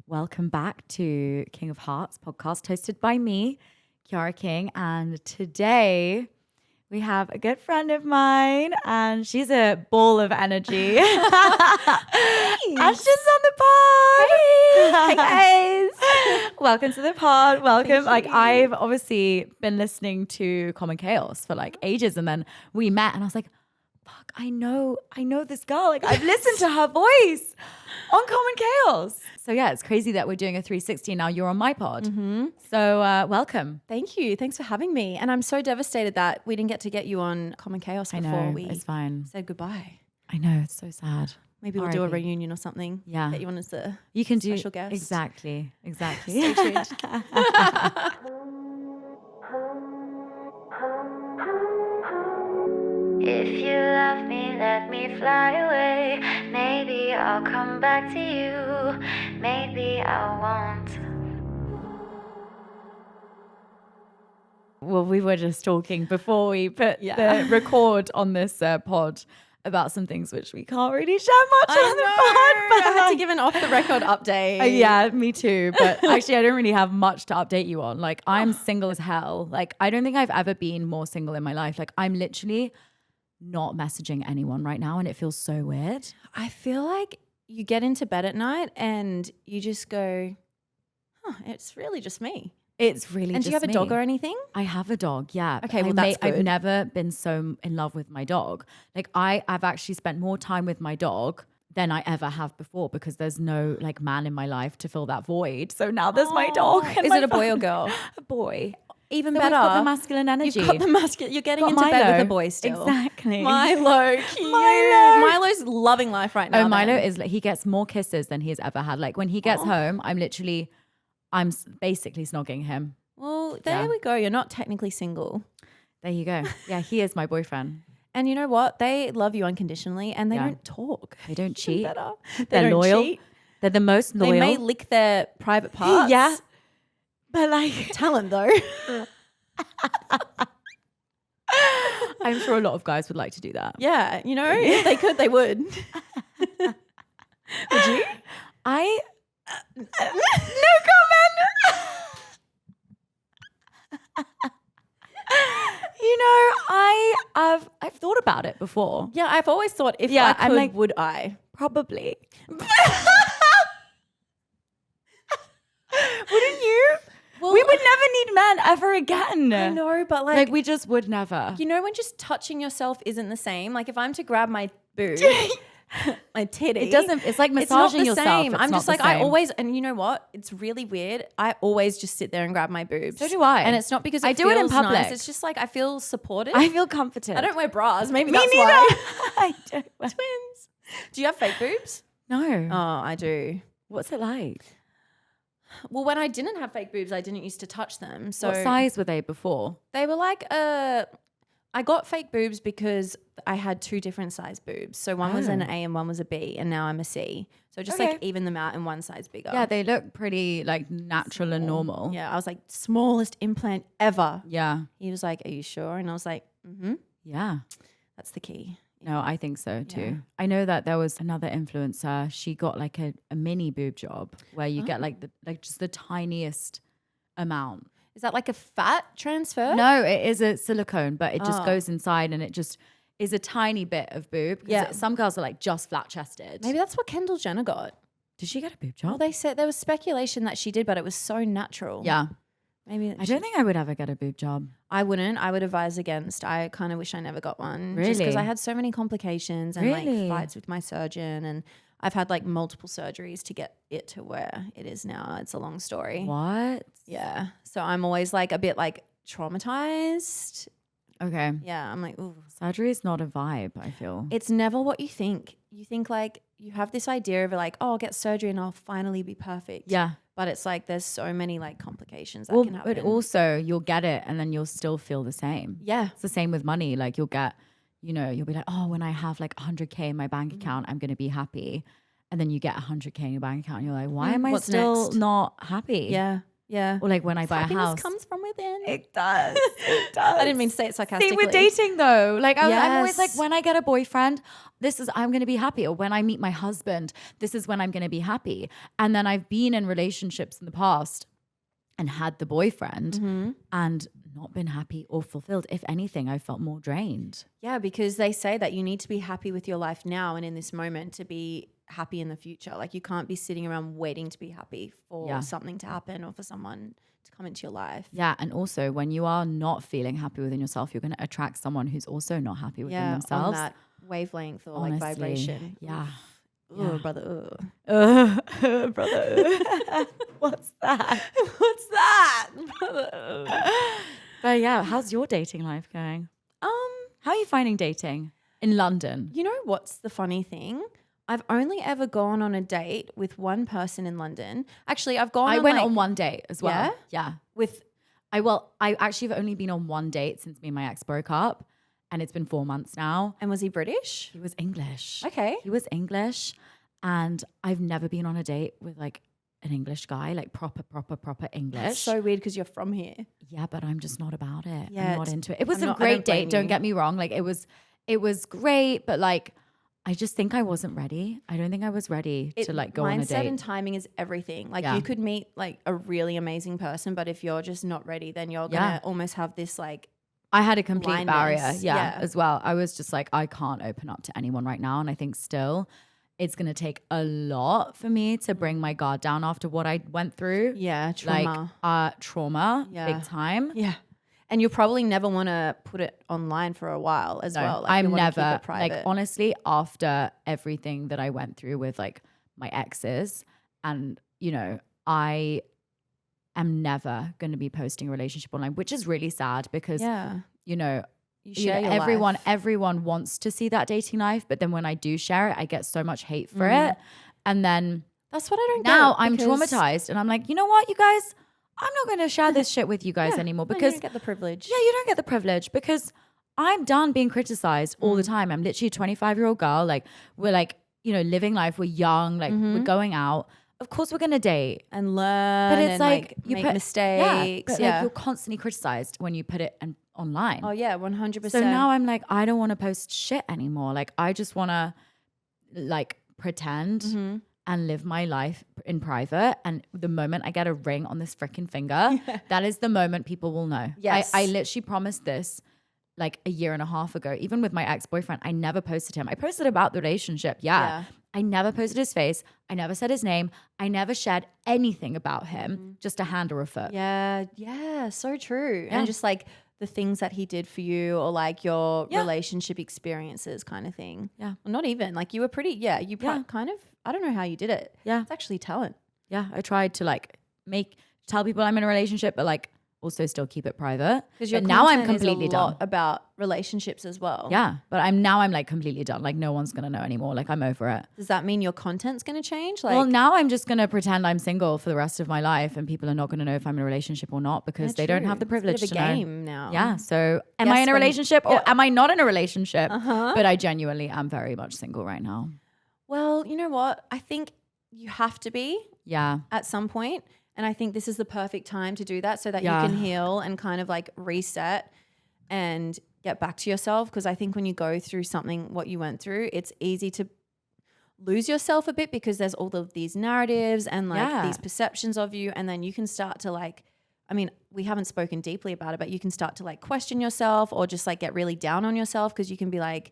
Welcome back to King of Hearts podcast hosted by me, Chiara King. And today we have a good friend of mine and she's a ball of energy. Ashton's on the pod. Hey guys. Welcome to the pod. Welcome. Thank you. I've obviously been listening to Common Chaos for ages. And then we met and I was like, fuck, I know this girl. I've listened to her voice on Common Chaos. So yeah, it's crazy that we're doing a 360 now. You're on my pod. Mm-hmm. So welcome. Thank you. Thanks for having me. And I'm so devastated that we didn't get to get you on Common Chaos before we it's fine. said goodbye. I know, it's so sad. Maybe we'll do a reunion or something. Yeah. Get you on as a You can special guest. Exactly. Stay tuned. If you love me, let me fly away. Maybe I'll come back to you. Maybe I won't. Well, we were just talking before we put the record on this pod about some things which we can't really share much on the pod. But I had to give an off the record update. Yeah, me too. But actually, I don't really have much to update you on. I'm single as hell. I don't think I've ever been more single in my life. I'm literally not messaging anyone right now and it feels so weird. I feel like you get into bed at night and you just go, it's really just me. It's really And just do you have a me. dog or anything? I have a dog, yeah. Okay, well, that's I've good. never been so in love with my dog. I've actually spent more time with my dog than I ever have before because there's no man in my life to fill that void. So now there's my dog. and Is my it a boy or phone. girl? A boy. Even So better. we've got the masculine energy. You've got the masculine. You're getting Got into bed Milo. with a boy still. Exactly. Milo, cute. Milo. Milo's loving life right now. Oh, Milo then. is he gets more kisses than he's ever had. When he gets home, I'm basically snogging him. Well, there we go. You're not technically single. There you go. Yeah, he is my boyfriend. And you know what? They love you unconditionally and they Yeah. don't talk. They don't cheat. Better. They're They don't loyal. cheat. They're the most loyal. They may lick their private parts. Yeah. But Talent though. I'm sure a lot of guys would like to do that. Yeah. You know, if they could, they would. Would you? No comment. I've thought about it before. Yeah, I've always thought if Yeah, I I'm could, like- would I? Probably. Wouldn't you? Well, We would never need men ever again. I know, but We just would never. you know when just touching yourself isn't the same? If I'm to grab my boob, my titty. It doesn't. It's like It's not massaging the yourself. same. It's I'm not just the I same. always, and you know what? It's really weird. I always just sit there and grab my boobs. So do I. And it's not because I do it in feels public. nice. It's just I feel supported. I feel comforted. I don't wear bras. Maybe Me that's neither. why. I don't. Twins. Do you have fake boobs? No. Oh, I do. What's it like? Well, when I didn't have fake boobs, I didn't used to touch them. So What size were they before? they were I got fake boobs because I had two different size boobs. So one was an A and one was a B, and now I'm a C. So just Okay. even them out and one size bigger. Yeah, they look pretty natural and normal. Yeah, I was like, smallest implant ever. Yeah. He was like, are you sure? And I was like, Yeah. that's the key. No, I think so too. Yeah. I know that there was another influencer. She got a mini boob job where you get just the tiniest amount. Is that like a fat transfer? No, it is a silicone, but it just Oh. goes inside and it just is a tiny bit of boob. 'Cause Yeah. some girls are just flat chested. Maybe that's what Kendall Jenner got. Did she get a boob Well, job? they said there was speculation that she did, but it was so natural. Yeah. Maybe I don't think I would ever get a boob job. I wouldn't. I would advise against. I kind of wish I never got one. Just because Really? I had so many complications and Really? fights with my surgeon, and I've had multiple surgeries to get it to where it is now. It's a long story. What? Yeah. So I'm always a bit traumatized. Okay. Yeah. I'm ooh. Surgery is not a vibe, I feel. It's never what you think. You think you have this idea of oh, I'll get surgery and I'll finally be perfect. Yeah. But it's there's so many complications that Well, can happen. but also you'll get it and then you'll still feel the same. yeah. It's the same with money. You'll get, you'll be like, oh, when I have 100K in my bank Mm-hmm. account, I'm going to be happy. And then you get 100K in your bank account and you're like, why am I What's still next? not happy? Yeah. Yeah. Or like when I buy a Happiness house. comes from within. It does. It does. I didn't mean to say it sarcastically. Same with dating though. Like I'm always like, Yes. when I get a boyfriend, I'm going to be happy. Or when I meet my husband, this is when I'm going to be happy. And then I've been in relationships in the past and had the boyfriend and not been happy or fulfilled. If anything, I felt more drained. Yeah, because they say that you need to be happy with your life now and in this moment to be happy in the future. Like you can't be sitting around waiting to be happy for something to happen or for someone to come into your life. Yeah. And also when you are not feeling happy within yourself, you're going to attract someone who's also not happy within themselves. On that wavelength or like vibration. Yeah. Oh, brother. Brother. What's that? What's that? Brother. But yeah, how's your dating life going? How are you finding dating in London? You know what's the funny thing? I've only ever gone on a date with one person in London. Actually, I went on one date as well. Yeah? Yeah. I actually have only been on one date since me and my ex broke up, and it's been 4 months now. And was he British? He was English. Okay. He was English, and I've never been on a date with like an English guy, like proper English. That's so weird because you're from here. Yeah, but I'm just not about it. Yeah, I'm not into it. It was I a don't great blame date. Don't you. get me wrong. Like it was great, but like I just think I wasn't ready. I don't think I was ready to like go on a Mindset date. and timing is everything. Like Yeah. you could meet like a really amazing person, but if you're just not ready, then you're gonna almost have this like I had a complete barrier, blindness. yeah, Yeah. as well. I was just like, I can't open up to anyone right now. And I think still it's going to take a lot for me to bring my guard down after what I went through. trauma. Like trauma, Yeah. big time. Yeah. And you'll probably never want to put it online for a while as well. Like I'm you wanna never, keep it private. like honestly, after everything that I went through with like my exes and, you know, I am never going to be posting a relationship online, which is really sad because, you know, you share your life. everyone wants to see that dating life. But then when I do share it, I get so much hate for it. And then That's what I don't now get. I'm because- traumatized and I'm like, you know what, you guys, I'm not going to share this shit with you guys anymore No, you because don't get the privilege. yeah, you don't get the privilege because I'm done being criticized all the time. I'm literally a 25-year-old girl. Like we're like, you know, living life. We're young. Like we're going out. Of course we're going to date. And learn. But it's and, like you make put mistakes. but like you're constantly criticized when you put it online. Oh yeah, 100%. So now I'm like, I don't want to post shit anymore. Like I just want to like pretend and live my life in private. And the moment I get a ring on this freaking finger, that is the moment people will know. Yes. I literally promised this like a year and a half ago. Even with my ex-boyfriend, I never posted him. I posted about the relationship. Yeah. I never posted his face. I never said his name. I never shared anything about him, just a hand or a foot. Yeah, so true. Yeah. And just like the things that he did for you or like your relationship experiences kind of thing. Yeah. Well, not even. Like you were pretty, kind of, I don't know how you did it. Yeah. It's actually talent. Yeah. I tried to like tell people I'm in a relationship, but like also still keep it private. Because your But now I'm content is completely a done. lot about relationships as well. Yeah. But I'm like completely done. Like no one's going to know anymore. Like I'm over it. Does that mean your content's going to change? Like, Well, now I'm just going to pretend I'm single for the rest of my life and people are not going to know if I'm in a relationship or not because they don't have the privilege it's a bit to of a know. game now. Yeah. So am Yes, I in a when- relationship or yeah. am I not in a relationship? But I genuinely am very much single right now. Well, you know what? I think you have to be Yeah. at some point. And I think this is the perfect time to do that so that Yeah. you can heal and kind of like reset and get back to yourself. Because I think when you go through something, what you went through, it's easy to lose yourself a bit because there's all of these narratives and like Yeah. these perceptions of you. And then you can start to like, I mean, we haven't spoken deeply about it, but you can start to like question yourself or just like get really down on yourself because you can be like,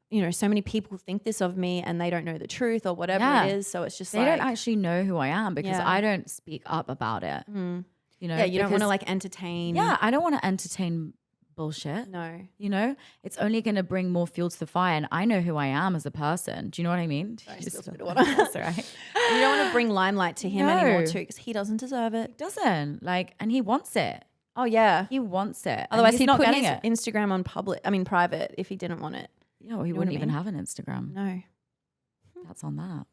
you know, so many people think this of me and they don't know the truth or whatever Yeah. it is. So it's just They like, don't actually know who I am because Yeah. I don't speak up about it. You know, yeah, you don't want to because- like entertain. Yeah, I don't want to entertain bullshit. No. You know, it's only going to bring more fuel to the fire. And I know who I am as a person. Do you know what I mean? spilled a bit of water. That's all right. You don't want to bring limelight to him anymore No. too because he doesn't deserve it. Doesn't like, and he wants it. Oh yeah. He wants it. Otherwise he's he'd not put getting his it. Instagram on private if he didn't want it. Yeah, well, he know what I wouldn't even mean? have an Instagram. No. That's on that.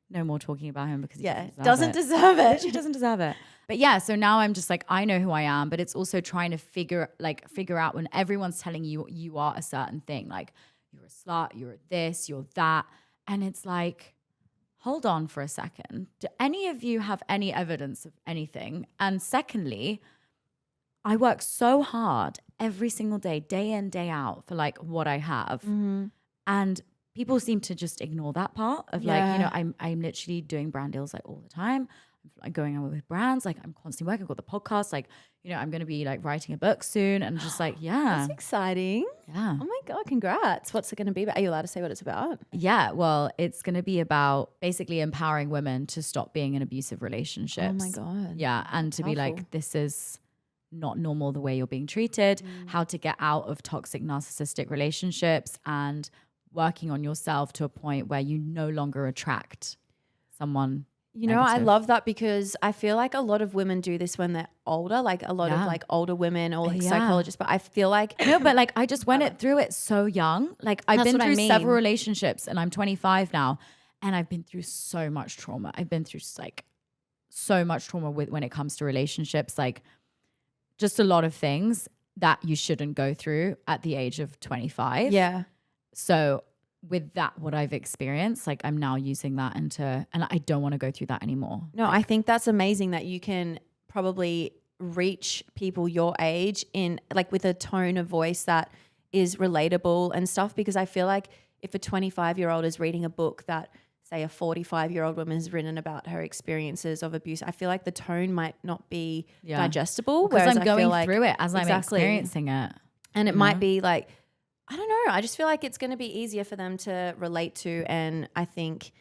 No more talking about him because he Doesn't deserve it. She doesn't deserve it. But yeah, so now I'm just like, I know who I am, but it's also trying to figure out when everyone's telling you you are a certain thing, like you're a slut, you're this, you're that. And it's like, hold on for a second. Do any of you have any evidence of anything? And secondly, I work so hard every single day in, day out for like what I have. And people seem to just ignore that part of like, you know, I'm literally doing brand deals like all the time. I'm like going on with brands, like I'm constantly working. I've got the podcast, like, you know, I'm going to be like writing a book soon and just like, That's exciting. Yeah. Oh my God, congrats. What's it going to be about? Are you allowed to say what it's about? Yeah, well, it's going to be about basically empowering women to stop being in abusive relationships. Oh my God. Yeah, and to be like, this is not normal the way you're being treated, how to get out of toxic narcissistic relationships and working on yourself to a point where you no longer attract someone. You know, I negative. love that because I feel like a lot of women do this when they're older, like a lot of like older women or like psychologists, but I feel like no, but like I just went through it so young. Like I've That's been what I through mean. several relationships and I'm 25 now and I've been through so much trauma. I've been through like so much trauma with when it comes to relationships, like just a lot of things that you shouldn't go through at the age of 25. Yeah. So with that, what I've experienced, like I'm now using that and I don't want to go through that anymore. No, I think that's amazing that you can probably reach people your age in like with a tone of voice that is relatable and stuff, because I feel like if a 25-year-old is reading a book that say a 45-year-old woman has written about her experiences of abuse, I feel like the tone might not be digestible. Because whereas I'm I feel going like, through it as I'm experiencing it. And it might be like, I don't know. I just feel like it's going to be easier for them to relate to. And I think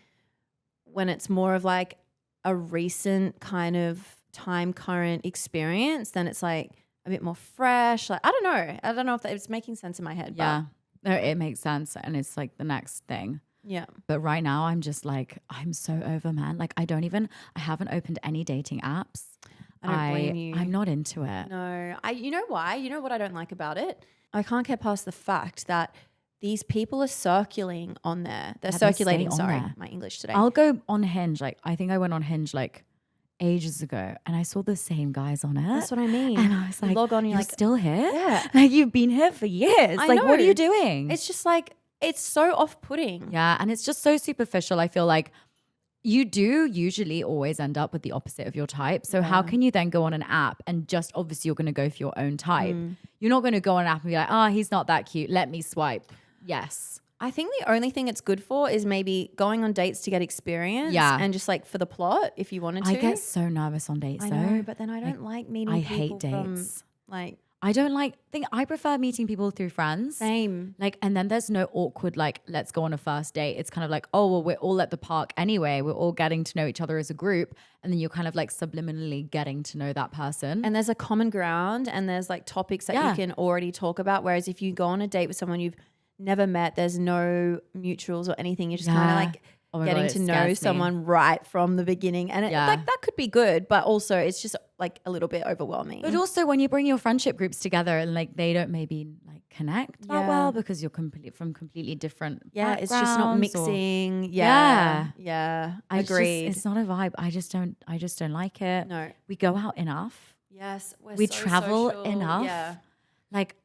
when it's more of like a recent kind of time current experience, then it's like a bit more fresh. Like, I don't know. I don't know if it's making sense in my head. Yeah. No, it makes sense. And it's like the next thing. Yeah. But right now I'm just like, I'm so over, man. Like I haven't opened any dating apps. I don't blame you. I'm not into it. No. You know why? You know what I don't like about it? I can't get past the fact that these people are circulating on there. They're circulating, sorry, my English today. I'll go on Hinge. Like I think I went on Hinge like ages ago and I saw the same guys on it. That's what I mean. And I was like, log on, you're like, still here? Yeah. Like you've been here for years. I like know. what are you doing? It's just like, it's so off-putting. Yeah. And it's just so superficial. I feel like you do usually always end up with the opposite of your type. So how can you then go on an app and just obviously you're going to go for your own type. You're not going to go on an app and be like, oh, he's not that cute. Let me swipe. Yes. I think the only thing it's good for is maybe going on dates to get experience. Yeah. And just like for the plot, if you wanted to. I get so nervous on dates I though. know, but then I don't like meeting I people hate dates. like. I don't I prefer meeting people through friends. Same. Like, and then there's no awkward, like, let's go on a first date. It's kind of like, oh, well, we're all at the park anyway. We're all getting to know each other as a group. And then you're kind of like subliminally getting to know that person. And there's a common ground and there's like topics that you can already talk about. Whereas if you go on a date with someone you've never met, there's no mutuals or anything. You're just kind of like getting to know someone right from the beginning. And like that could be good, but also it's just like a little bit overwhelming. But also when you bring your friendship groups together and like they don't maybe like connect that well because you're from completely different backgrounds. It's just not mixing. Agreed. It's not a vibe. I just don't like it. No. We go out enough. Yes. We travel social. enough. Yeah. Like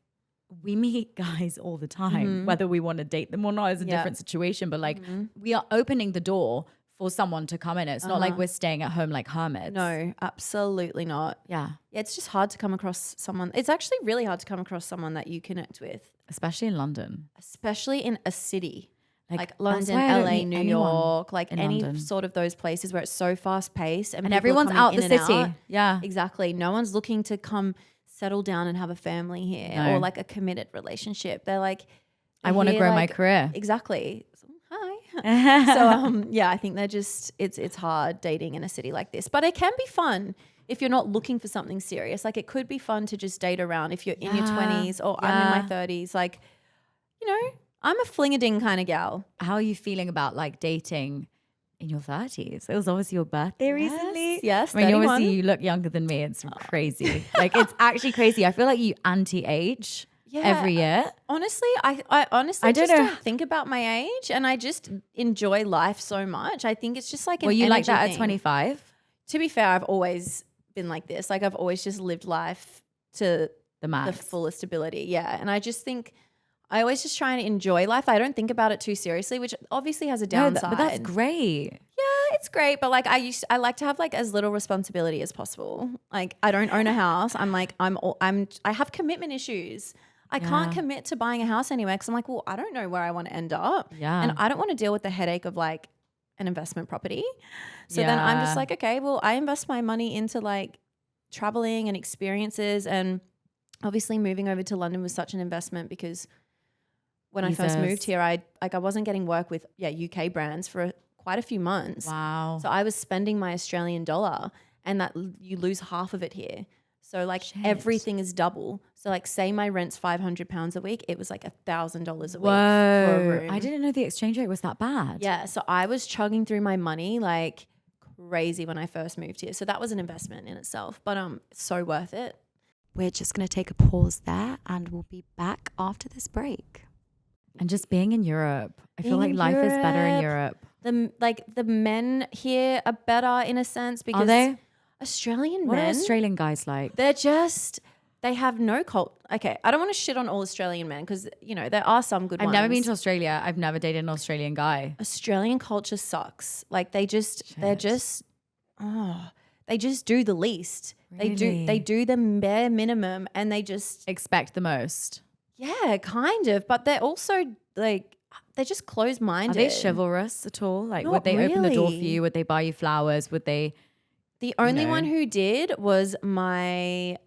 we meet guys all the time, whether we want to date them or not is a different situation. But like we are opening the door for someone to come in. It's not like we're staying at home like hermits. No, absolutely not. Yeah. It's just hard to come across someone. It's actually really hard to come across someone that you connect with. Especially in London. Especially in a city. Like that's London, why I don't LA, meet New anyone York, like in any London. sort of those places where it's so fast paced and people are everyone's coming out in the and city. out. Yeah. Exactly. No one's looking to come settle down and have a family here or like a committed relationship. They're like, I want to grow my career. Exactly. Hi. So I think they're just it's hard dating in a city like this, but it can be fun if you're not looking for something serious. Like it could be fun to just date around if you're in your 20s or I'm in my 30s. Like, you know, I'm a fling-a-ding kind of gal. How are you feeling about like dating in your 30s? It was obviously your birthday recently. Yes, I mean, 31. obviously you look younger than me. It's crazy. Like it's actually crazy. I feel like you anti-age every year. Honestly, I honestly don't just know. don't think about my age and I just enjoy life so much. I think it's just like an Were you like energy that thing. at 25? To be fair, I've always been like this. Like I've always just lived life to The max. the fullest ability. Yeah. And I just think I always just try and enjoy life. I don't think about it too seriously, which obviously has a No, downside. but that's great. Yeah, it's great, but like I like to have like as little responsibility as possible. Like I don't own a house. I have commitment issues. I can't commit to buying a house anywhere because I'm like, well, I don't know where I want to end up. Yeah. And I don't want to deal with the headache of like an investment property. So then I'm just like, okay, well, I invest my money into like traveling and experiences, and obviously moving over to London was such an investment because when I first moved here, I wasn't getting work with UK brands for quite a few months. Wow. So I was spending my Australian dollar, and that you lose half of it here. So like everything is double. So like say my rent's £500 a week, it was like $1,000 a week for a room. I didn't know the exchange rate was that bad. Yeah, so I was chugging through my money like crazy when I first moved here. So that was an investment in itself, but so worth it. We're just going to take a pause there and we'll be back after this break. And just being in Europe, I feel like life is better in Europe. The men here are better in a sense because Are they? Australian What are men, Australian guys like? they have no cult. Okay, I don't want to shit on all Australian men because, you know, there are some good I've ones. never been to Australia. I've never dated an Australian guy. Australian culture sucks. Like they just do the least. Really? They do the bare minimum, and they just Expect the most. yeah, kind of. But they're also like they're just closed-minded. Are they chivalrous at all? Like, Not would they open the door for really. you? Would they buy you flowers? Would they? The only No. one who did was my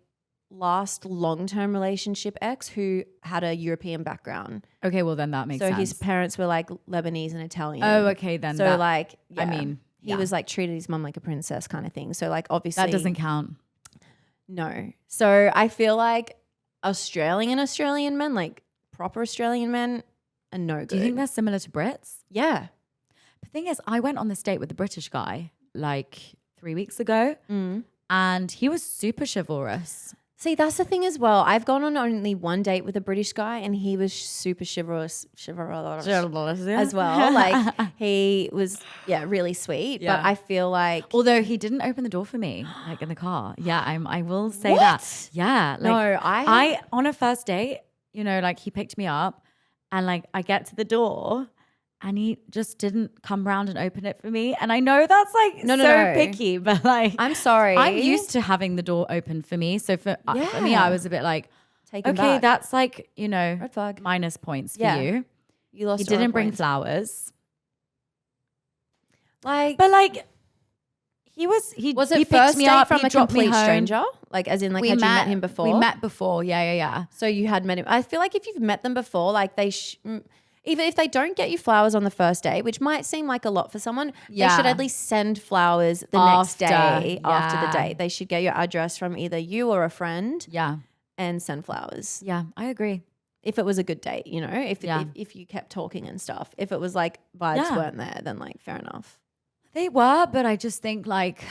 last long-term relationship ex who had a European background. Okay, well then that makes So sense. his parents were like Lebanese and Italian. Oh, okay then. So that, like, I yeah. mean, he was like treated his mum like a princess kind of thing. So like obviously that doesn't count. No. So I feel like Australian men, like proper Australian men, are no good. Do you think they're similar to Brits? Yeah. The thing is, I went on this date with a British guy like 3 weeks ago, and he was super chivalrous. See, that's the thing as well. I've gone on only one date with a British guy, and he was super chivalrous as well. Like he was, really sweet. Yeah. But I feel like Although he didn't open the door for me, like in the car. Yeah, I will say that. Yeah, like No, I on a first date, you know, like he picked me up, and like I get to the door, and he just didn't come round and open it for me. And I know that's like No. picky, but like I'm sorry. I'm used to having the door open for me. So for me, I was a bit like, Taken okay, back. that's like, you know, Red flag. minus points for Yeah. you. You lost. He a lot of didn't bring points. flowers, Like, but like he was it he first picked me date up from he a dropped me complete home. stranger? Like, as in, like, had you met him before? We met before. Yeah. So you had met him. I feel like if you've met them before, like even if they don't get you flowers on the first date, which might seem like a lot for someone, they should at least send flowers the next day after the date. They should get your address from either you or a friend Yeah. and send flowers. Yeah, I agree. If it was a good date, you know, Yeah. if you kept talking and stuff. If it was like vibes Yeah. weren't there, then like fair enough. They were, but I just think like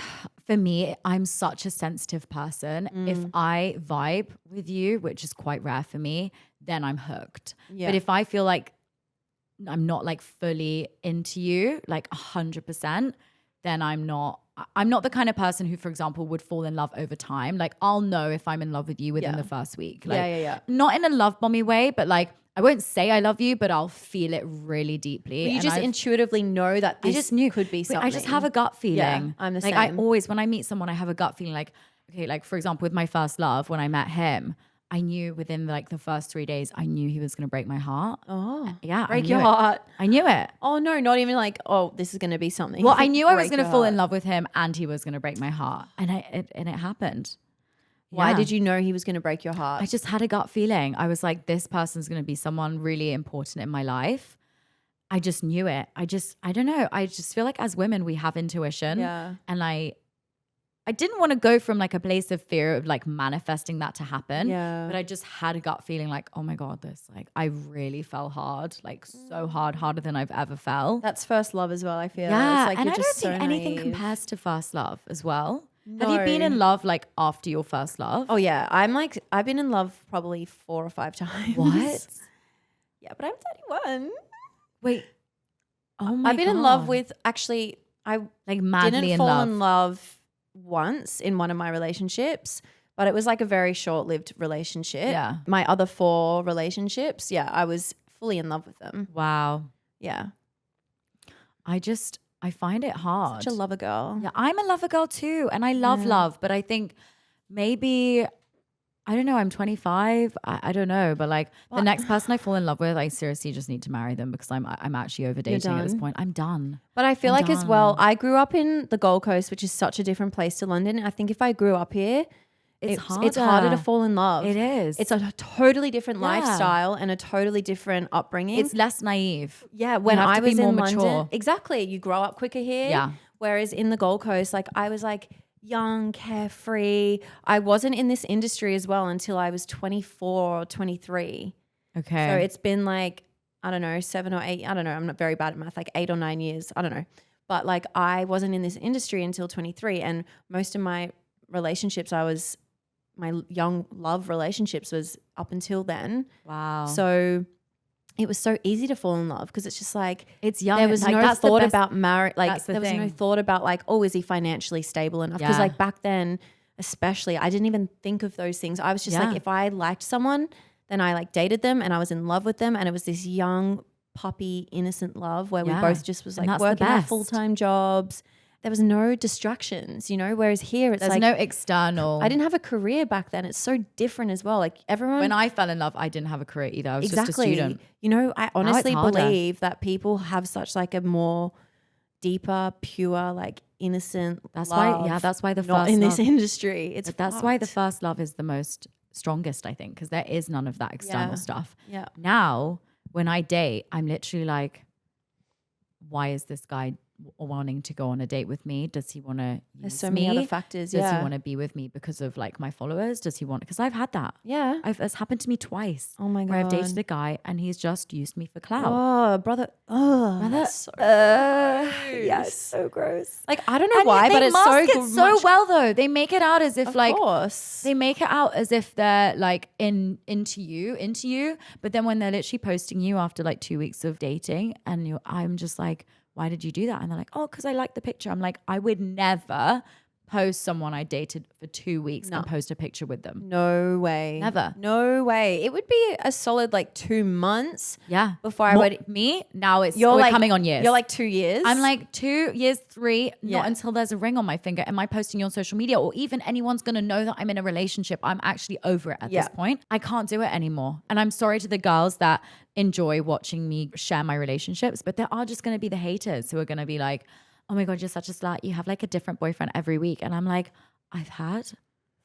for me, I'm such a sensitive person. If I vibe with you, which is quite rare for me, then I'm hooked. Yeah. But if I feel like I'm not like fully into you, like 100%, then I'm not the kind of person who, for example, would fall in love over time. Like I'll know if I'm in love with you within Yeah. the first week. Like, Yeah. Not in a love bomby way, but like I won't say I love you, but I'll feel it really deeply. But you And just I've- intuitively know that this I just knew could be Wait, something. I just have a gut feeling. Yeah, I'm the like I same. always, when I meet someone, I have a gut feeling. Like, okay, like for example, with my first love, when I met him, I knew within like the first 3 days, I knew he was going to break my heart. Oh, Yeah, break I your knew it. heart. I knew it. Oh no, not even like, oh, this is going to be something. Well, I knew I was Break going to your fall heart. in love with him, and he was going to break my heart, and it happened. Why Yeah. did you know he was going to break your heart? I just had a gut feeling. I was like, this person's going to be someone really important in my life. I just knew it. I don't know. I just feel like as women, we have intuition. Yeah. And I didn't want to go from like a place of fear of like manifesting that to happen. Yeah. But I just had a gut feeling like, oh my God, I really fell hard, like so hard, harder than I've ever felt. That's first love as well, I feel. Yeah. It's like and you're I don't just think so anything naive. compares to first love as well. Have you been in No. love like after your first love? Oh yeah, I've been in love probably 4 or 5 times. What? Yeah, but I'm 31. Wait. Oh my I've been in love God. with, actually, I like madly didn't in fall love. in love once in one of my relationships, But it was like a very short-lived relationship. Yeah. My other 4 relationships, I was fully in love with them. Wow. Yeah. I find it hard. Such a lover girl. Yeah, I'm a lover girl too. And I love love, but I think maybe, I don't know, I'm 25. I don't know. But like the next person I fall in love with, I seriously just need to marry them because I'm actually over dating at this done. point. I'm done. But I feel I'm like as well, done. I grew up in the Gold Coast, which is such a different place to London. I think if I grew up here, it's harder to fall in love. It is. It's a totally different Yeah. lifestyle and a totally different upbringing. It's less naive. Yeah, when have I to be was more in London, mature. exactly. You grow up quicker here. Yeah. Whereas in the Gold Coast, like I was like young, carefree. I wasn't in this industry as well until I was 24 or 23. Okay. So it's been like, I don't know, 7 or 8. I don't know. I'm not very bad at math, like 8 or 9 years. I don't know. But like I wasn't in this industry until 23. And most of my relationships, my young love relationships was up until then. Wow. So it was so easy to fall in love because it's just like it's young. there was like, no that's the thought best- about marriage. Like that's the there was no thing. thought about like, oh, is he financially stable enough? Because Yeah. like back then, especially, I didn't even think of those things. I was just Yeah. like, if I liked someone, then I like dated them and I was in love with them, and it was this young puppy innocent love where Yeah. we both just was And like that's the working our best. full-time jobs. There was no distractions, whereas here it's There's like no external. I didn't have a career back then. It's so different as well. Like everyone When I fell in love, I didn't have a career either. I was just a student. I honestly harder. believe that people have such like a more deeper, pure, like innocent That's love. why. Yeah, that's why the not first in this love, industry. It's but that's why the fucked. first love is the most strongest, I think, because there is none of that external Yeah. stuff. Yeah. Now, when I date, I'm literally like, why is this guy wanting to go on a date with me? Does he want to There's use so me? many other factors. Does Yeah. he want to be with me because of like my followers? Does he want? Because I've had that. Yeah. It's happened to me twice. Oh my Where I've God. dated a guy and he's just used me for clout. Oh, brother. Oh, Brother, that's so yeah, it's so gross. like I don't know And why, they but it's mask so it so much- well though. They make it out as if Of like course. they make it out as if they're like into you, but then when they're literally posting you after like 2 weeks of dating, and I'm just like, why did you do that? And they're like, oh, because I like the picture. I'm like, I would never post someone I dated for 2 weeks and post a picture with them. No way. Never. No way. It would be a solid like 2 months. Yeah, Before I would. me now it's You're we're like coming on years. You're like 2 years. I'm like 2 years, 3, Yeah. not until there's a ring on my finger. Am I posting you on social media, or even anyone's going to know that I'm in a relationship? I'm actually over it at Yeah. this point. I can't do it anymore. And I'm sorry to the girls that enjoy watching me share my relationships, but there are just going to be the haters who are going to be like, oh my God, you're such a slut. You have like a different boyfriend every week. And I'm like, I've had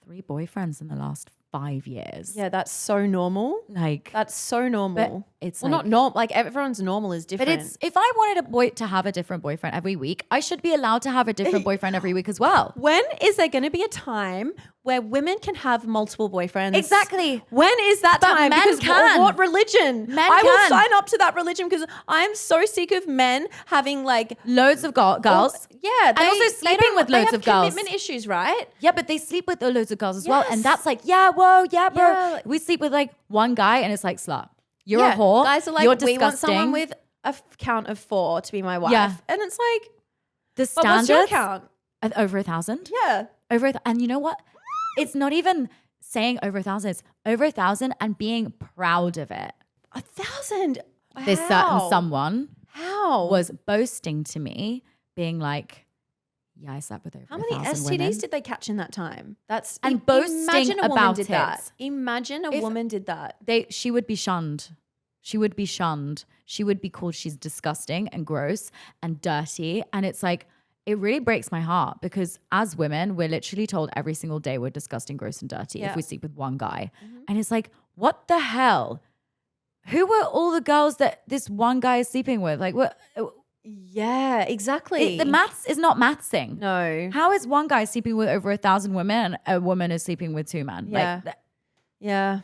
3 boyfriends in the last 5 years. Yeah, that's so normal. Like, That's so normal. it's well, like- not normal. Like everyone's normal is different. but it's, if I wanted a boy to have a different boyfriend every week, I should be allowed to have a different boyfriend every week as well. when is there going to be a time where women can have multiple boyfriends? Exactly. When is that But time? men Because can. what religion? Men I will can. sign up to that religion because I'm so sick of men having like Loads of girls. Yeah, And also sleeping with loads of girls. Commitment issues, right? Yeah, but they sleep with loads of girls as well. Yes. And that's like, yeah, whoa, yeah, bro. Yeah, like- We sleep with like one guy and it's like, slut. You're Yeah, a whore. Guys are like, You're we want disgusting. someone with a count of 4 to be my wife. Yeah. And it's like, the but what's standards. your count? Over 1,000. Yeah. And you know what? It's not even saying over 1,000. It's over 1,000 and being proud of it. 1,000. This certain someone How? was boasting to me, being like, yeah, I slept with over How many 1,000 STDs women. did they catch in that time? That's And boasting imagine a woman about did it. that. Imagine a If- woman did that. She would be shunned. She would be shunned. She would be called she's disgusting and gross and dirty. And it's like, it really breaks my heart because as women, we're literally told every single day we're disgusting, gross, and dirty Yeah. if we sleep with one guy. And it's like, what the hell? Who were all the girls that this one guy is sleeping with? Like, what? Yeah, exactly. The maths is not mathsing. No. How is one guy sleeping with over 1,000 women and a woman is sleeping with 2 men? Yeah. Like, Yeah.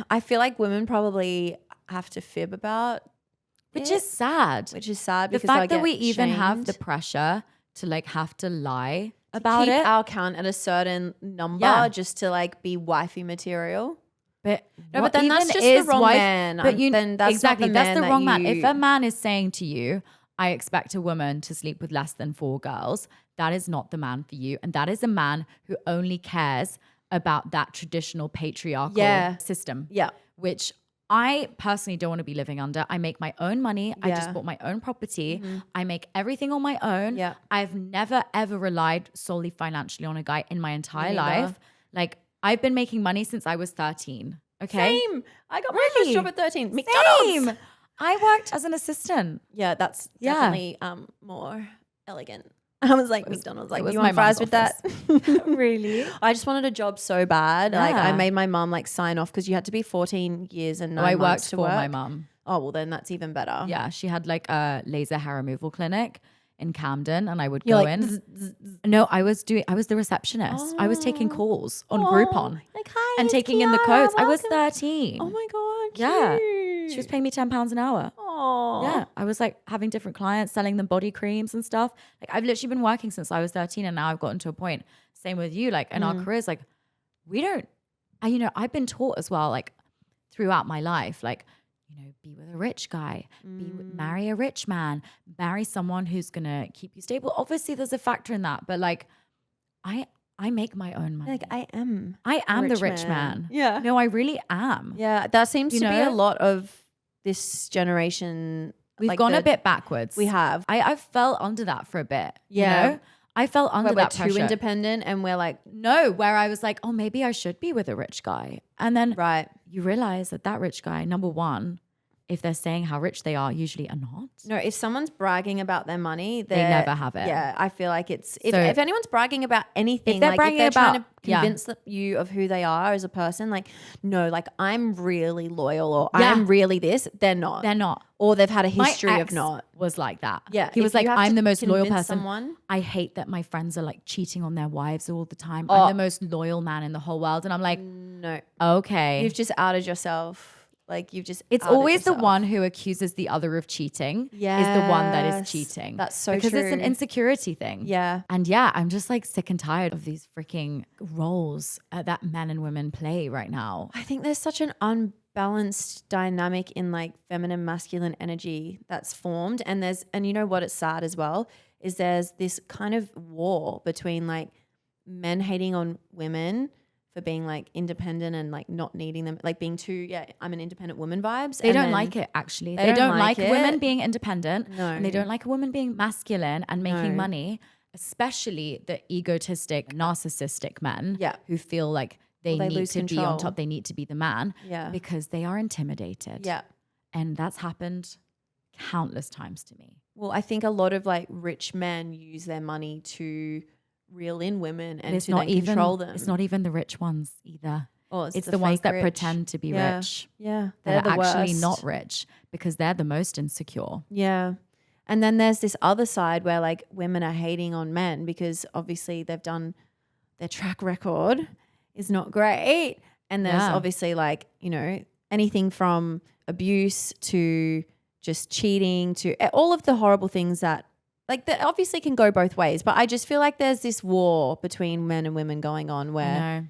I feel like women probably have to fib about which it, is sad. which is sad The because fact they'll that we get even have shamed. the pressure to like have to lie about keep it. our count at a certain number Yeah. just to like be wifey material. But No, what but then that's even just is the wrong wife- man. But you then that's exactly not the that's man the that wrong man. you- If a man is saying to you, "I expect a woman to sleep with less than 4 girls," that is not the man for you. And that is a man who only cares about that traditional patriarchal system. Yeah. Which I personally don't want to be living under. I make my own money. I just Yeah. bought my own property. I make everything on my own. Yeah. I've never, ever relied solely financially on a guy in my entire neither. life. Like, I've been making money since I was 13. Okay. Same. I got my first Really? job at 13. McDonald's. Same. I worked as an assistant. Yeah, that's Yeah. definitely more elegant. I was like, McDonald's, like, it was you my want fries mum's with that? Really? I just wanted a job so bad. Like, I Yeah. made my mum like sign off because you had to be 14 years and 9 I months worked to for work. my mum. Oh, well, then that's even better. Yeah, she had like a laser hair removal clinic in Camden, and I would You're go like, in. No, I was the receptionist. I was taking calls on Groupon Like, hi, and it's taking in the Chiara, codes. I was welcome. 13. Oh my God. Yeah. Cute. She was paying me £10 an hour. Oh. Yeah, I was like having different clients, selling them body creams and stuff. Like, I've literally been working since I was 13, and now I've gotten to a point. Same with you, like in our careers, like we don't. I've been taught as well, like throughout my life, like, be with a rich guy, marry a rich man, marry someone who's gonna keep you stable. Obviously, there's a factor in that, but like, I make my own money. Like, I am the rich man. Yeah. No, I really am. Yeah. That seems You to be a know? lot of this generation. We've like gone the- a bit backwards. We have. I fell under that for a bit. Yeah. You know? I fell under Where we're that too pressure. independent and we're like, No, where I was like, oh, maybe I should be with a rich guy. And then right. you realize that rich guy, number one, if they're saying how rich they are, usually are not. No, if someone's bragging about their money, They never have it. Yeah, I feel like it's if So- anyone's bragging about anything, If they're like bragging if they're trying about- to convince you of who they are as a person, like, no, like, I'm really loyal or Yeah. I'm really this, they're not. They're not. Or they've had a My history of ex not. was like that. Yeah, He if was like, you have I'm to the most loyal convince person. someone- I hate that my friends are like cheating on their wives all the time. Oh. I'm the most loyal man in the whole world. And I'm like, No, okay. you've just outed yourself. Like, you've just It's outed always the yourself. one who accuses the other of cheating is the one that is Yes, cheating. that's so because it's an true. insecurity thing. Yeah. And yeah, I'm just like sick and tired of these freaking roles that men and women play right now. I think there's such an unbalanced dynamic in like feminine masculine energy that's formed, and you know what, it's sad as well, is there's this kind of war between like men hating on women for being like independent and like not needing them, like being too I'm an independent woman vibes. They don't like it, actually. They don't like women being independent. No. And they don't like a woman being masculine and making No. money, especially the egotistic, narcissistic men Yeah. who feel like they they need lose to be on control. top. They need to be the man Yeah. because they are intimidated. Yeah. And that's happened countless times to me. Well, I think a lot of like rich men use their money to reel in women and it's to not then even control them. It's not even the rich ones either. Oh, It's the ones fake that rich. pretend to be Yeah. rich. Yeah. That They're are the actually worst. not rich because they're the most insecure. Yeah. And then there's this other side where like women are hating on men because obviously they've done their track record is not great. And there's Yeah. obviously like, anything from abuse to just cheating to all of the horrible things that like that obviously can go both ways. But I just feel like there's this war between men and women going on where I know.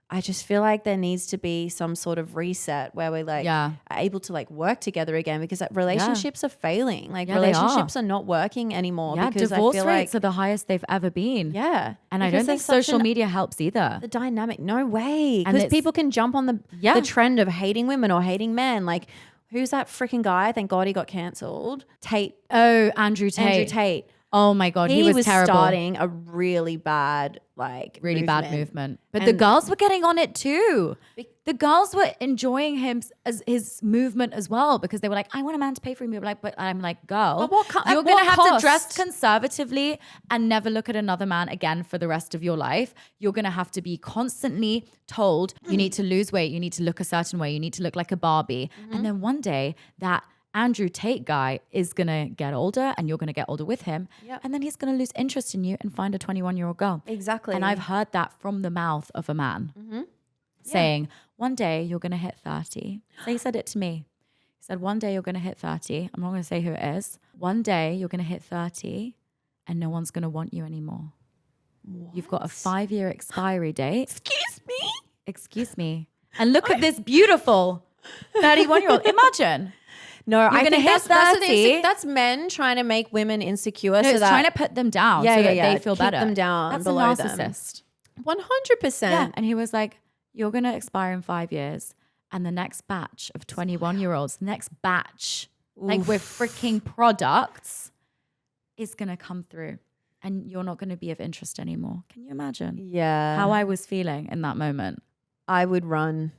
I just feel like there needs to be some sort of reset where we're like Yeah. are able to like work together again, because like, relationships are failing. Like Yeah, they relationships are not working anymore. Yeah, because divorce I feel rates like are the highest they've ever been. yeah, And I because don't think there's such social an- media helps either. the dynamic. No way, And because it's- people can jump on the Yeah. trend of hating women or hating men. Like who's that freaking guy? Thank God he got cancelled. Oh, Andrew Tate. Andrew Tate. Oh my God, he was terrible. starting a really bad Bad movement. But And- the girls were getting on it too. The girls were enjoying him as his movement as well, because they were like, I want a man to pay for me. But I'm like, girl, But what you're at going to what have cost? to dress conservatively and never look at another man again for the rest of your life. You're going to have to be constantly told you need to lose weight. You need to look a certain way. You need to look like a Barbie. And then one day that Andrew Tate guy is going to get older and you're going to get older with him. Yep. And then he's going to lose interest in you and find a 21-year-old girl. Exactly. And I've heard that from the mouth of a man saying, one day you're going to hit 30. So he said it to me. He said, one day you're going to hit 30. I'm not going to say who it is. One day you're going to hit 30 and no one's going to want you anymore. You've got a 5-year expiry date. Excuse me. And look at this beautiful 31-year-old. Imagine. No, I gonna think hit that's the 30. thing. That's men trying to make women insecure. No, so it's that trying to put them down so that they feel keep better. them down That's below a them. narcissist. 100%. Yeah. And he was like, you're going to expire in 5 years. And the next batch of 21-year-olds, next batch, like with freaking products, is going to come through. And you're not going to be of interest anymore. Can you imagine how I was feeling in that moment? I would run.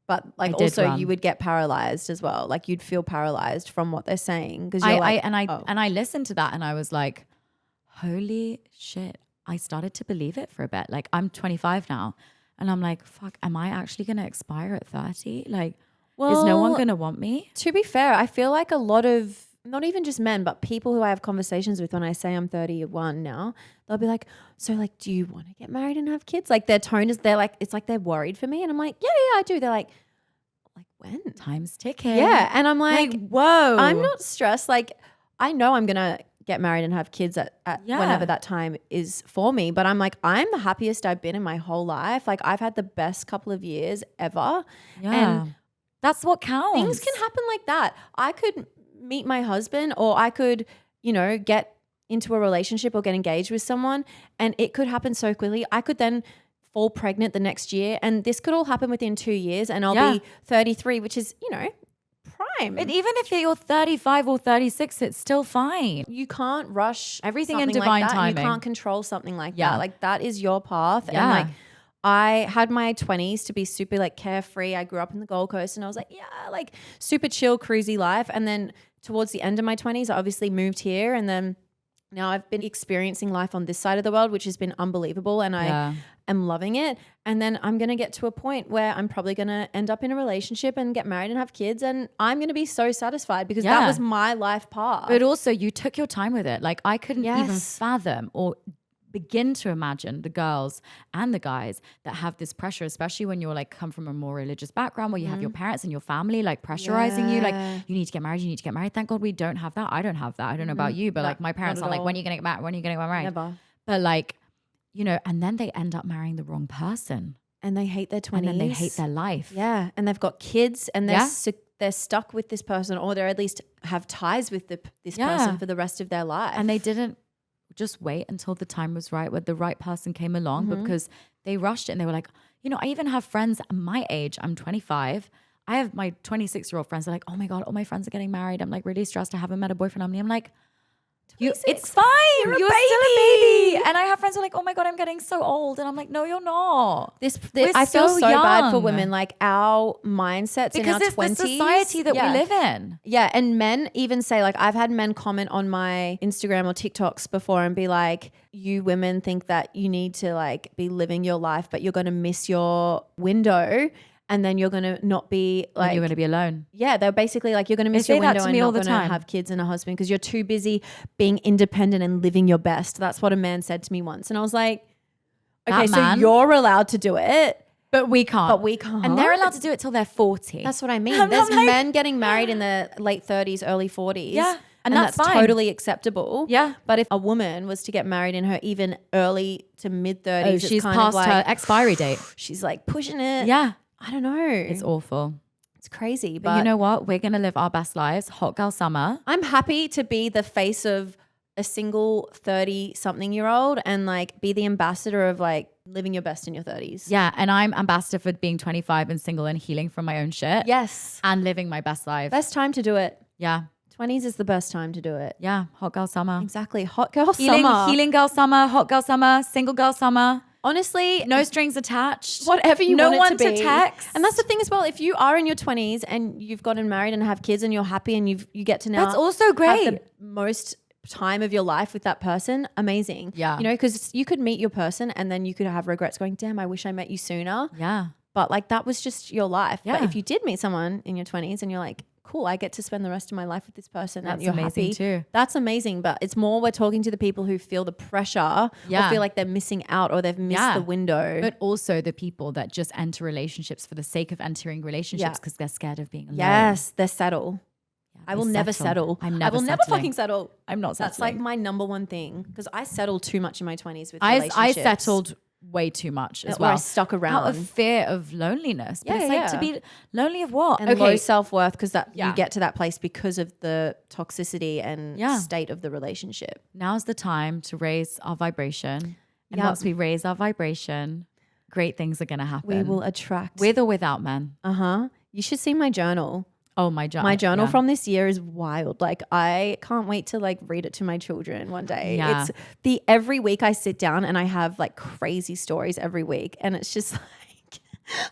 But like also you would get paralyzed as well. Like you'd feel paralyzed from what they're saying. Because I listened to that and I was like, holy shit. I started to believe it for a bit. Like I'm 25 now. And I'm like, fuck, am I actually going to expire at 30? Like, is no one going to want me? To be fair, I feel like a lot of, not even just men, but people who I have conversations with when I say I'm 31 now, they'll be like, so like, do you want to get married and have kids? Like their tone is, they're like, it's like they're worried for me. And I'm like, yeah, I do. They're like when? Time's ticking. Yeah. And I'm like, whoa. I'm not stressed. Like I know I'm going to get married and have kids at whenever that time is for me. But I'm like, I'm the happiest I've been in my whole life. Like I've had the best couple of years ever. Yeah. And that's what counts. things can happen like that. I could meet my husband or I could, get into a relationship or get engaged with someone and it could happen so quickly. I could then fall pregnant the next year and this could all happen within 2 years and I'll be 33, which is, prime. And even if you're 35 or 36, it's still fine. You can't rush everything in something divine like that. timing. You can't control something like that. Like that is your path. Yeah. And like I had my 20s to be super like carefree. I grew up in the Gold Coast and I was like, like super chill, cruisy life. And then towards the end of my 20s, I obviously moved here and then now I've been experiencing life on this side of the world, which has been unbelievable and I am loving it. And then I'm going to get to a point where I'm probably going to end up in a relationship and get married and have kids and I'm going to be so satisfied because that was my life path. But also you took your time with it. Like I couldn't even fathom or begin to imagine the girls and the guys that have this pressure, especially when you're like come from a more religious background where you have your parents and your family like pressurizing you, like you need to get married, Thank God we don't have that. I don't have that. I don't know about you, but like my parents are like, when are you gonna get married? When are you gonna get married? Never. But like, and then they end up marrying the wrong person. And they hate their 20s. And then they hate their life. Yeah. And they've got kids and they're stuck with this person or they're at least have ties with this person for the rest of their life. And they didn't just wait until the time was right, where the right person came along because they rushed it and they were like, I even have friends my age, I'm 25. I have my 26-year-old friends. They're like, oh my God, all my friends are getting married. I'm like really stressed. I haven't met a boyfriend. I'm like, it's fine. You're still a baby. And I have friends who are like, oh my God, I'm getting so old. And I'm like, no, you're not. I feel so bad for young. women, like our mindsets in our 20s. Because it's the society that we live in. Yeah. And men even say, like, I've had men comment on my Instagram or TikToks before and be like, you women think that you need to like be living your life, but you're going to miss your window. And then you're going to not be like... You're going to be alone. Yeah, they're basically like, you're going to miss your window and not going to have kids and a husband because you're too busy being independent and living your best. That's what a man said to me once. And I was like, okay, so you're allowed to do it. But we can't. And they're allowed to do it till they're 40. That's what I mean. There's men getting married in their late 30s, early 40s. Yeah. And that's fine. totally acceptable. Yeah. But if a woman was to get married in her even early to mid 30s, she's past her expiry date. She's like pushing it. Yeah. I don't know. It's awful. It's crazy. But you know what? We're going to live our best lives. Hot girl summer. I'm happy to be the face of a single 30-something-year-old and like be the ambassador of like living your best in your 30s. Yeah. And I'm ambassador for being 25 and single and healing from my own shit. Yes. And living my best life. Best time to do it. Yeah. 20s is the best time to do it. Yeah. Hot girl summer. Exactly. Hot girl summer. Healing girl summer. Hot girl summer. Single girl summer. Honestly, no strings attached. Whatever you want it to be. No one to text. And that's the thing as well. If you are in your 20s and you've gotten married and have kids and you're happy and you get to now that's also great. Have the most time of your life with that person, amazing. Yeah. Because you could meet your person and then you could have regrets going, damn, I wish I met you sooner. Yeah. But like that was just your life. Yeah. But if you did meet someone in your 20s and you're like, cool, I get to spend the rest of my life with this person. That's and you're amazing happy. too. That's amazing. But it's more we're talking to the people who feel the pressure or feel like they're missing out or they've missed the window. But also the people that just enter relationships for the sake of entering relationships because they're scared of being alone. Yes, they settle. Yeah, I will never settle. I will never fucking settle. I'm not settling. That's like my number one thing because I settled too much in my 20s with relationships. I settled way too much as Or well. stuck around. Out of fear of loneliness. But Yeah, it's like yeah. to be lonely of what? And low self-worth because that Yeah. you get to that place because of the toxicity and Yeah. state of the relationship. Now's the time to raise our vibration. And Yep. once we raise our vibration, great things are going to happen. We will attract. with or without men. You should see my journal. Oh, my journal. My journal from this year is wild. Like I can't wait to like read it to my children one day. Yeah. It's every week I sit down and I have like crazy stories every week. And it's just like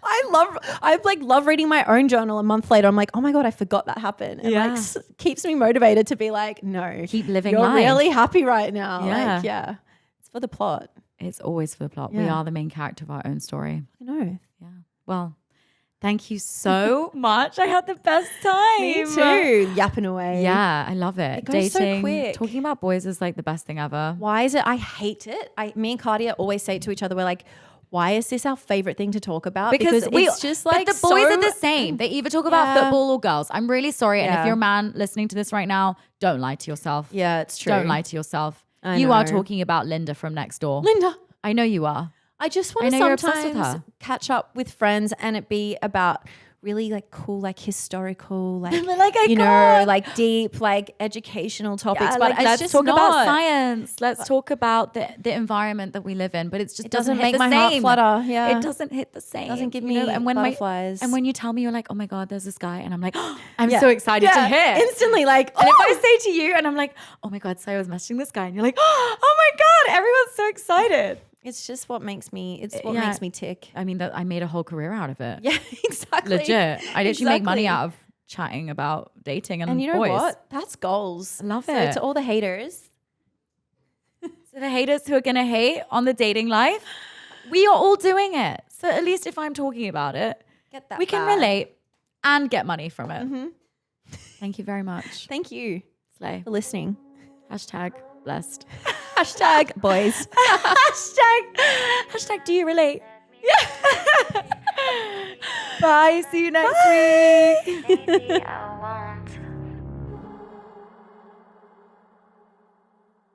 I love reading my own journal a month later. I'm like, oh my God, I forgot that happened. And Yeah. keeps me motivated to be like, no. Keep living You're life. really happy right now. Yeah. Like, yeah. It's for the plot. It's always for the plot. We Yeah. are the main character of our own story. I know. Yeah. Well, thank you so much. I had the best time. Me too. Yapping away. Yeah, I love it. It goes so Dating, quick. talking about boys is like the best thing ever. Why is it? I hate it. Me and Cardia always say it to each other. We're like, why is this our favorite thing to talk about? Because it's just like but the boys so- are the same. They either talk about Yeah. football or girls. I'm really sorry. And if Yeah. you're a man listening to this right now, don't lie to yourself. Yeah, it's true. Don't lie to yourself. I You are know. talking about Linda from next door. Linda. I know you are. I just I want know to you're obsessed with sometimes her. catch up with friends and it be about really like cool, like historical, like, Like, I you know, can't. like deep, like educational topics. Yeah, but like, it's let's just talk about not. science. Let's talk about the environment that we live in. But it just It doesn't hit make the my heart same. flutter. Yeah. It doesn't hit the same. Doesn't give you me know? And when butterflies. and when you tell me, you're like, oh my God, there's this guy, and I'm like, oh, I'm Yeah. so excited to Yeah. hear. Instantly, like, And if I oh! say to you, and I'm like, oh my God, so I was messaging this guy, and you're like, oh my God, everyone's so excited. It's just what makes me, it's what Yeah. makes me tick. I mean, I made a whole career out of it. Yeah, exactly. Legit. I literally make money Exactly. out of chatting about dating and And you know boys. what? That's goals. I love So it. to all the haters, So the haters who are gonna hate on the dating life, we are all doing it. So at least if I'm talking about it, get that we can bag. relate and get money from it. Mhm. Thank you very much. Thank you Slay. for listening. Hashtag blessed. Hashtag boys. Hashtag do you relate? Bye. See you next week. Maybe I